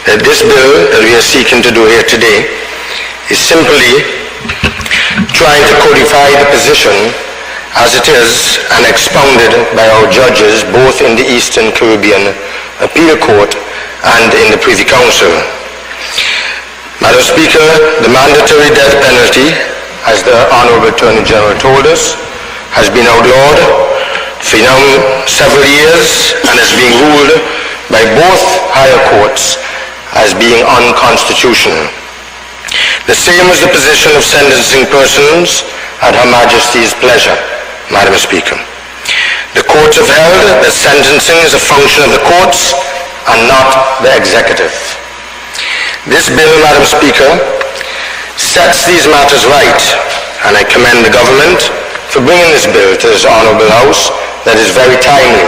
that this bill that we are seeking to do here today is simply trying to codify the position as it is and expounded by our judges both in the Eastern Caribbean Appeal Court and in the Privy Council. Madam Speaker, the mandatory death penalty, as the Honorable Attorney General told us, has been outlawed for now several years and is being ruled by both higher courts as being unconstitutional. The same was the position of sentencing persons at Her Majesty's pleasure, Madam Speaker. The courts have held that sentencing is a function of the courts and not the executive. This bill, Madam Speaker, sets these matters right, and I commend the government for bringing this bill to this Honourable House that is very timely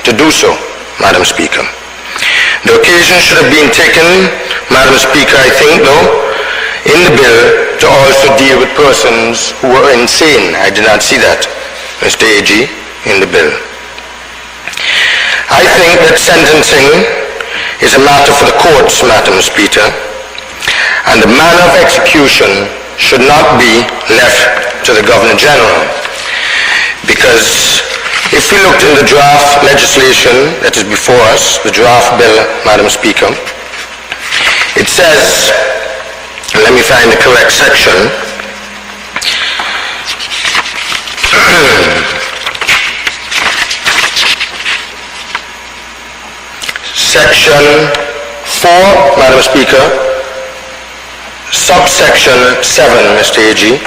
to do so, Madam Speaker. The occasion should have been taken, Madam Speaker, I think, though, in the bill to also deal with persons who were insane. I did not see that, Mr. AG, in the bill. I think that sentencing is a matter for the courts, Madam Speaker, and the manner of execution should not be left to the Governor General. Because if we looked in the draft legislation that is before us, the draft bill, Madam Speaker, it says, and let me find the correct section, Section 4, Madam Speaker, subsection 7, Mr. AG,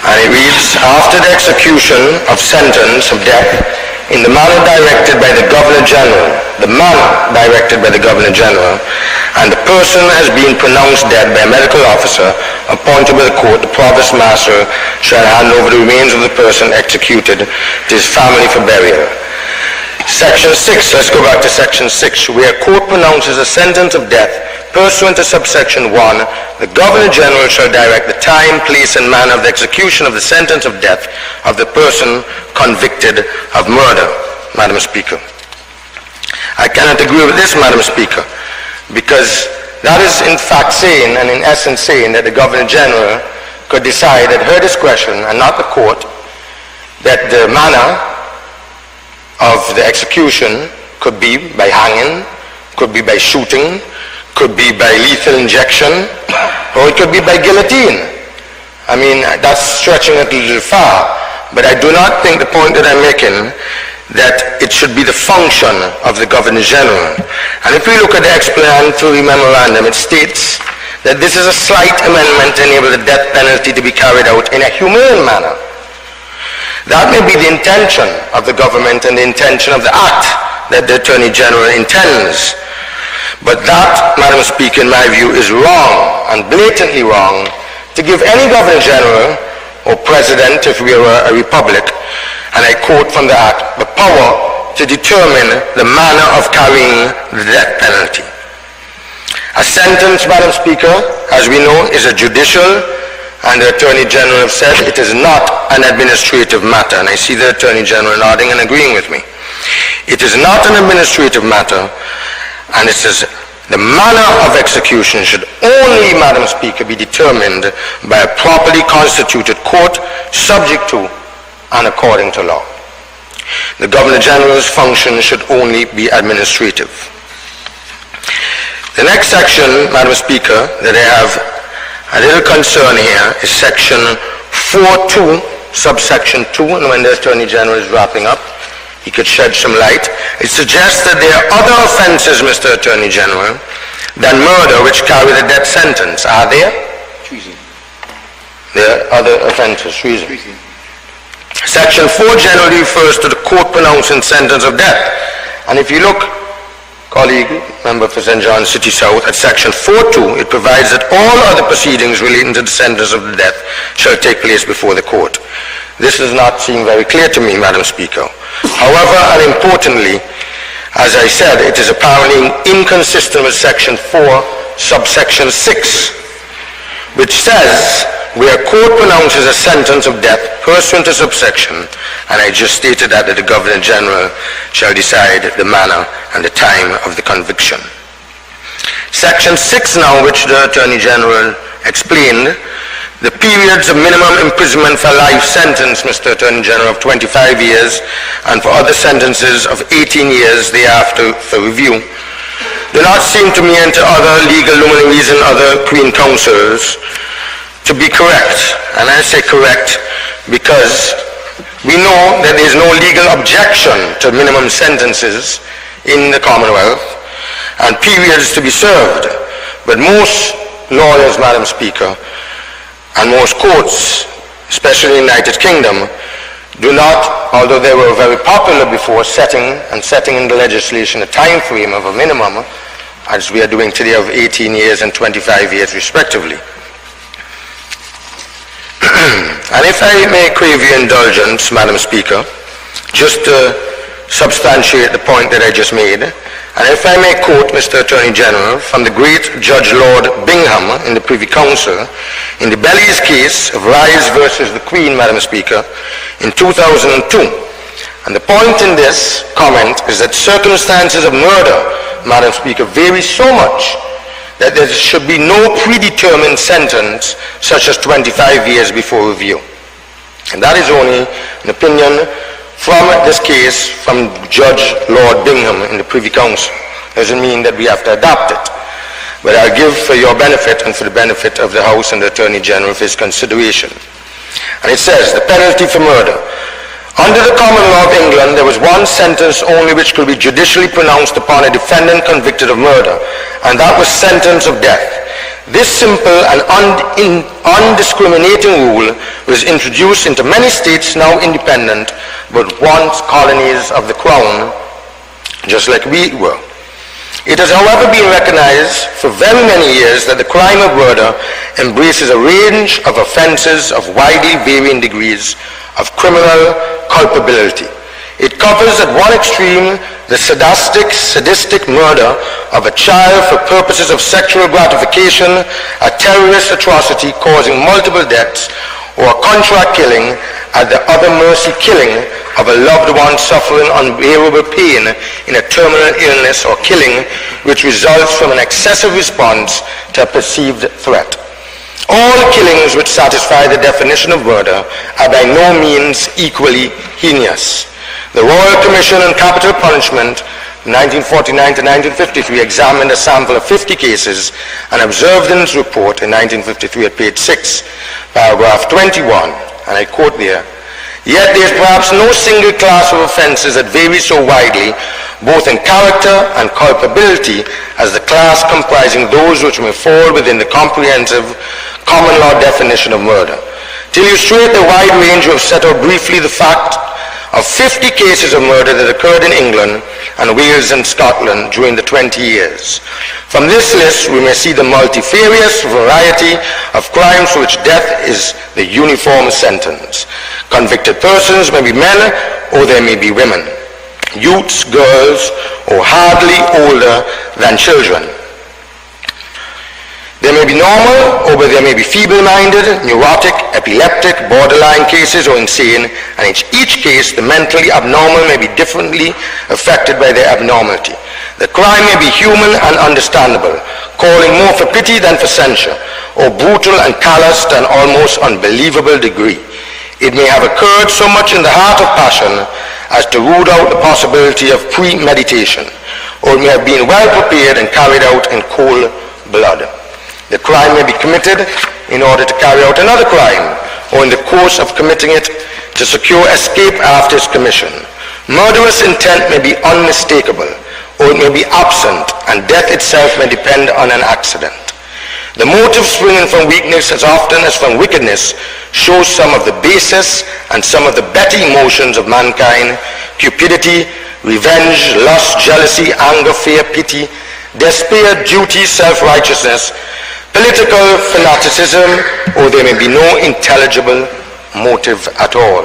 and it reads, after the execution of sentence of death in the manner directed by the Governor General, and the person has been pronounced dead by a medical officer appointed by the court, the provost marshal shall hand over the remains of the person executed to his family for burial. Section 6, let's go back to Section 6, where a court pronounces a sentence of death pursuant to subsection 1, the Governor General shall direct the time, place, and manner of the execution of the sentence of death of the person convicted of murder, Madam Speaker. I cannot agree with this, Madam Speaker, because that is in fact saying, and in essence saying, that the Governor General could decide at her discretion, and not the court, that the manner of the execution could be by hanging, could be by shooting, could be by lethal injection, or it could be by guillotine. I mean, that's stretching it a little far, but I do not think the point that I'm making that it should be the function of the Governor General. And if we look at the explanatory memorandum, it states that this is a slight amendment to enable the death penalty to be carried out in a humane manner. That may be the intention of the government and the intention of the act that the Attorney General intends. But that, Madam Speaker, in my view, is wrong, and blatantly wrong, to give any Governor General or President, if we were a republic, and I quote from the act, the power to determine the manner of carrying the death penalty. A sentence, Madam Speaker, as we know, is a judicial, and the Attorney General have said it is not an administrative matter, and I see the Attorney General nodding and agreeing with me. It is not an administrative matter, and it says the manner of execution should only, Madam Speaker, be determined by a properly constituted court, subject to and according to law. The Governor General's function should only be administrative. The next section, Madam Speaker, that I have a little concern here is Section 4.2, subsection 2, and when the Attorney General is wrapping up, he could shed some light. It suggests that there are other offenses, Mr. Attorney General, than murder which carry the death sentence. Are there? Treason. There are other offenses, treason. Section 4 generally refers to the court pronouncing sentence of death. And if you look, colleague, member for St. John City South, at Section 4.2, it provides that all other proceedings relating to the sentence of death shall take place before the court. This does not seem very clear to me, Madam Speaker. However, and importantly, as I said, it is apparently inconsistent with Section 4, subsection 6, which says, where a court pronounces a sentence of death pursuant to subsection, and I just stated that the Governor General shall decide the manner and the time of the conviction. Section 6 now, which the Attorney General explained, the periods of minimum imprisonment for life sentence, Mr. Attorney General, of 25 years, and for other sentences of 18 years thereafter for review, do not seem to me and to other legal luminaries and other Queen Counsels to be correct. And I say correct because we know that there is no legal objection to minimum sentences in the Commonwealth and periods to be served. But most lawyers, Madam Speaker, and most courts, especially in the United Kingdom, do not, although they were very popular before, setting in the legislation a time frame of a minimum, as we are doing today, of 18 years and 25 years respectively. And if I may crave your indulgence, Madam Speaker, just to substantiate the point that I just made, and if I may quote Mr. Attorney General from the great Judge Lord Bingham in the Privy Council in the Bellies case of Rise versus the Queen, Madam Speaker, in 2002. And the point in this comment is that circumstances of murder, Madam Speaker, vary so much that there should be no predetermined sentence such as 25 years before review. And that is only an opinion from this case from Judge Lord Bingham in the Privy Council. Doesn't mean that we have to adopt it. But I'll give for your benefit and for the benefit of the House and the Attorney General for his consideration. And it says, the penalty for murder. Under the common law of England, there was one sentence only which could be judicially pronounced upon a defendant convicted of murder, and that was sentence of death. This simple and undiscriminating rule was introduced into many states now independent, but once colonies of the Crown, just like we were. It has, however, been recognized for very many years that the crime of murder embraces a range of offenses of widely varying degrees of criminal culpability. It covers at one extreme the sadistic murder of a child for purposes of sexual gratification, a terrorist atrocity causing multiple deaths, or a contract killing, at the other mercy killing of a loved one suffering unbearable pain in a terminal illness, or killing which results from an excessive response to a perceived threat. All killings which satisfy the definition of murder are by no means equally heinous. The Royal Commission on Capital Punishment, 1949 to 1953, examined a sample of 50 cases and observed in its report in 1953 at page 6, paragraph 21, and I quote there, "Yet there is perhaps no single class of offences that vary so widely, both in character and culpability, as the class comprising those which may fall within the comprehensive common law definition of murder. To illustrate the wide range, we have set out briefly the fact of 50 cases of murder that occurred in England and Wales and Scotland during the 20 years. From this list, we may see the multifarious variety of crimes for which death is the uniform sentence. Convicted persons may be men or they may be women, youths, girls, or hardly older than children. They may be normal, or they may be feeble-minded, neurotic, epileptic, borderline cases, or insane, and in each case, the mentally abnormal may be differently affected by their abnormality. The crime may be human and understandable, calling more for pity than for censure, or brutal and callous to an almost unbelievable degree. It may have occurred so much in the heart of passion as to root out the possibility of premeditation, or it may have been well prepared and carried out in cold blood. The crime may be committed in order to carry out another crime, or in the course of committing it to secure escape after its commission. Murderous intent may be unmistakable, or it may be absent, and death itself may depend on an accident. The motive springing from weakness as often as from wickedness shows some of the basest and some of the better emotions of mankind: cupidity, revenge, lust, jealousy, anger, fear, pity, despair, duty, self-righteousness, political fanaticism, or there may be no intelligible motive at all.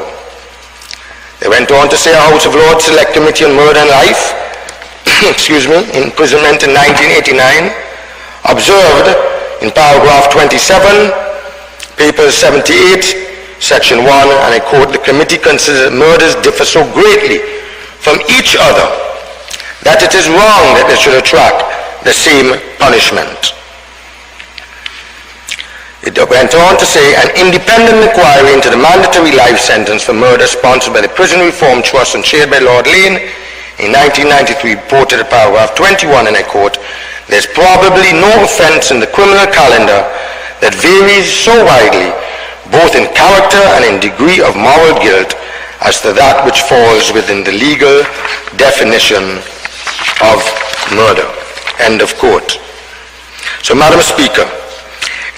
They went on to say, a House of Lords Select Committee on Murder and Life, imprisonment in 1989, observed in paragraph 27, paper 78, section 1, and I quote, "The committee considers that murders differ so greatly from each other that it is wrong that they should attract the same punishment. It went on to say, an independent inquiry into the mandatory life sentence for murder sponsored by the Prison Reform Trust and chaired by Lord Lane in 1993 reported at paragraph 21, and I quote, "There's probably no offense in the criminal calendar that varies so widely, both in character and in degree of moral guilt, as to that which falls within the legal definition of murder." End of quote. So, Madam Speaker,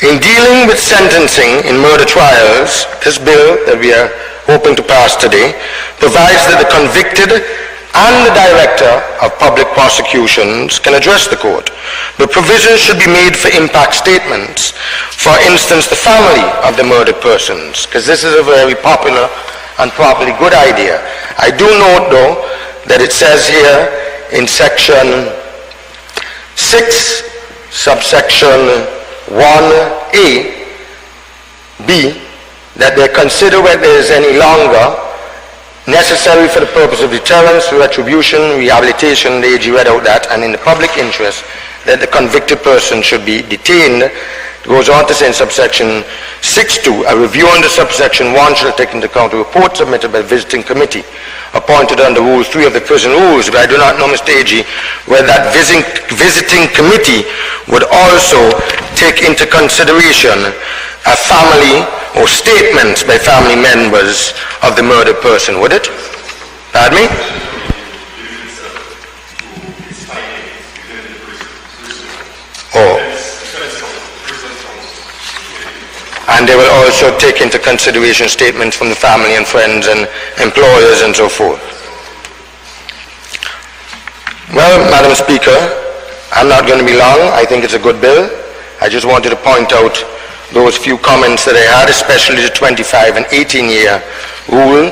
in dealing with sentencing in murder trials, this bill that we are hoping to pass today provides that the convicted and the director of public prosecutions can address the court. But provisions should be made for impact statements. For instance, the family of the murdered persons, because this is a very popular and probably good idea. I do note, though, that it says here in section 6, subsection 1A, B, that they consider whether there is any longer necessary for the purpose of deterrence, retribution, rehabilitation, the AG read out that, and in the public interest, that the convicted person should be detained. It goes on to say in subsection 6.2, a review under subsection 1 shall take into account a report submitted by the visiting committee appointed under Rule 3 of the prison rules. But I do not know, Mr. AG, whether that visiting committee would also take into consideration a family or statements by family members of the murdered person, would it? Pardon me? Oh. And they will also take into consideration statements from the family and friends and employers and so forth. Well, Madam Speaker, I'm not going to be long. I think it's a good bill. I just wanted to point out those few comments that I had, especially the 25 and 18-year rule,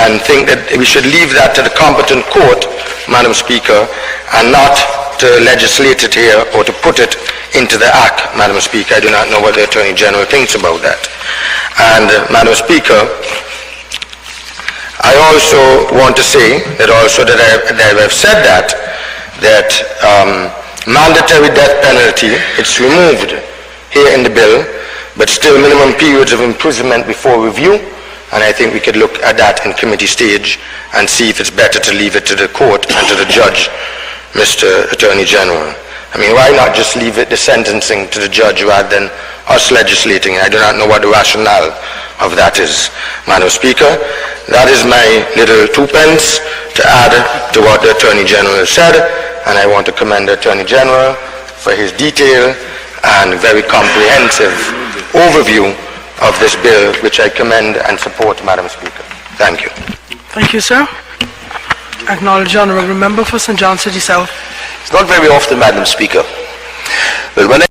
and think that we should leave that to the competent court, Madam Speaker, and not to legislate it here or to put it into the Act, Madam Speaker. I do not know what the Attorney General thinks about that. And, Madam Speaker, I also want to say that I've said that mandatory death penalty, it's removed here in the bill, but still minimum periods of imprisonment before review, and I think we could look at that in committee stage and see if it's better to leave it to the court and to the judge, Mr. Attorney General. I mean, why not just leave the sentencing to the judge rather than us legislating? I do not know what the rationale of that is. Madam Speaker, that is my little 2 pence to add to what the Attorney General said, and I want to commend the Attorney General for his detailed and very comprehensive overview of this bill, which I commend and support, Madam Speaker. Thank you. Thank you, sir. Acknowledge honourable member for St. John City South. It's not very often, Madam Speaker, but when